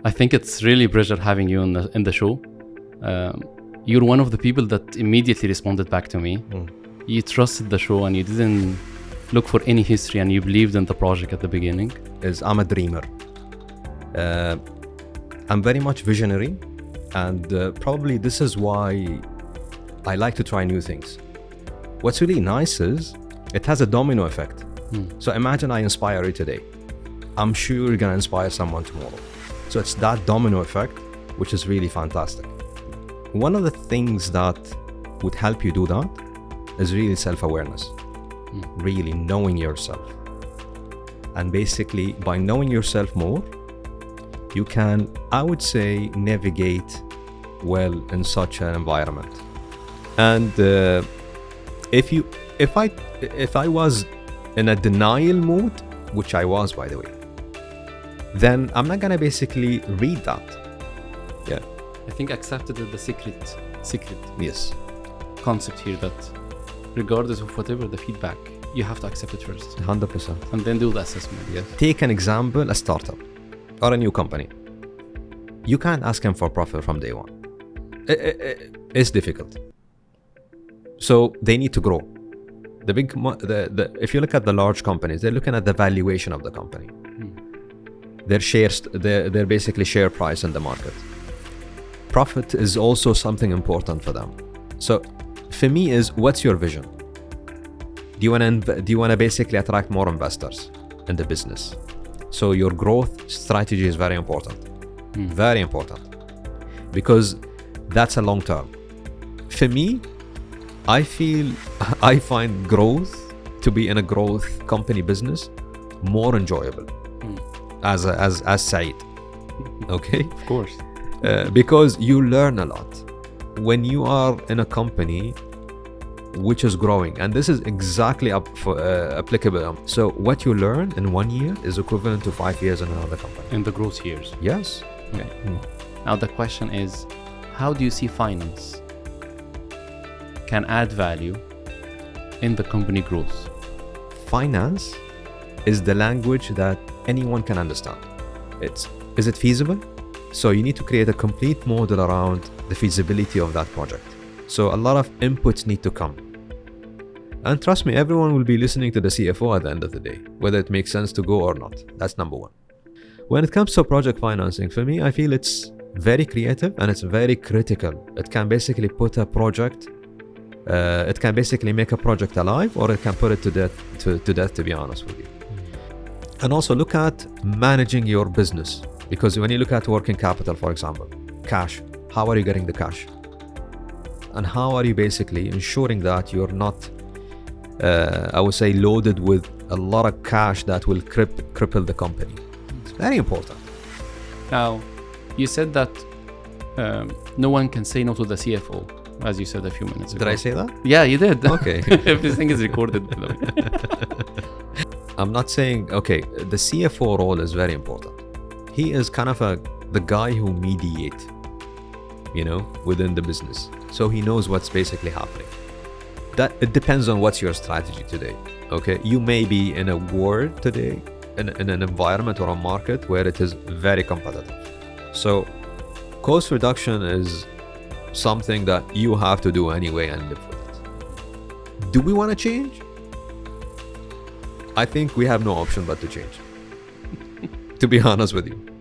I think it's really a pleasure having you in the show. You're one of the people that immediately responded back to me. You trusted the show and you didn't look for any history, and you believed in the project at the beginning. I'm a dreamer. I'm very much visionary, and probably this is why I like to try new things. What's really nice is it has a domino effect. So imagine I inspire you today. I'm sure you're gonna inspire someone tomorrow. So it's that domino effect, which is really fantastic. One of the things that would help you do that is really self-awareness, really knowing yourself. And basically, by knowing yourself more, you can, I would say, navigate well in such an environment. And if I was in a denial mood, which I was, by the way, then I'm not gonna basically read that. Yeah. I think accepted the secret Yes. concept here, that regardless of whatever the feedback, you have to accept it first 100%. and then do the assessment. Yes. Take an example, a startup or a new company. You can't ask them for profit from day one. It's difficult. So they need to grow. If you look at the large companies, they're looking at the valuation of the company. Their shares, their basically share price in the market. Profit is also something important for them. So for me is, what's your vision? Do you want to basically attract more investors in the business? So your growth strategy is very important. Very important. Because that's a long term. For me, I find growth to be in a growth company business more enjoyable as Saeed. Okay? Of course. Because you learn a lot when you are in a company which is growing, and this is exactly applicable. So what you learn in 1 year is equivalent to 5 years in another company. In the growth years. Yes. Okay. Now the question is, how do you see finance can add value in the company growth? Finance is the language that anyone can understand. Is it feasible? So you need to create a complete model around the feasibility of that project. So a lot of inputs need to come. And trust me, everyone will be listening to the CFO at the end of the day, whether it makes sense to go or not. That's number one. When it comes to project financing, for me, I feel it's very creative and it's very critical. It can basically put a project, it can basically make a project alive, or it can put it to death, to be honest with you. And also look at managing your business. Because when you look at working capital, for example, cash, how are you getting the cash? And how are you basically ensuring that you're not, I would say, loaded with a lot of cash that will cripple the company? It's very important. Now, you said that no one can say no to the CFO, as you said a few minutes ago. Did I say that? Yeah, you did. Okay. Everything is recorded, by the way. I'm not saying, okay, the CFO role is very important. He is kind of the guy who mediates, within the business. So he knows what's basically happening. That it depends on what's your strategy today. Okay, you may be in a world today, in an environment or a market where it is very competitive. So cost reduction is something that you have to do anyway and live with it. Do we want to change? I think we have no option but to change. To be honest with you.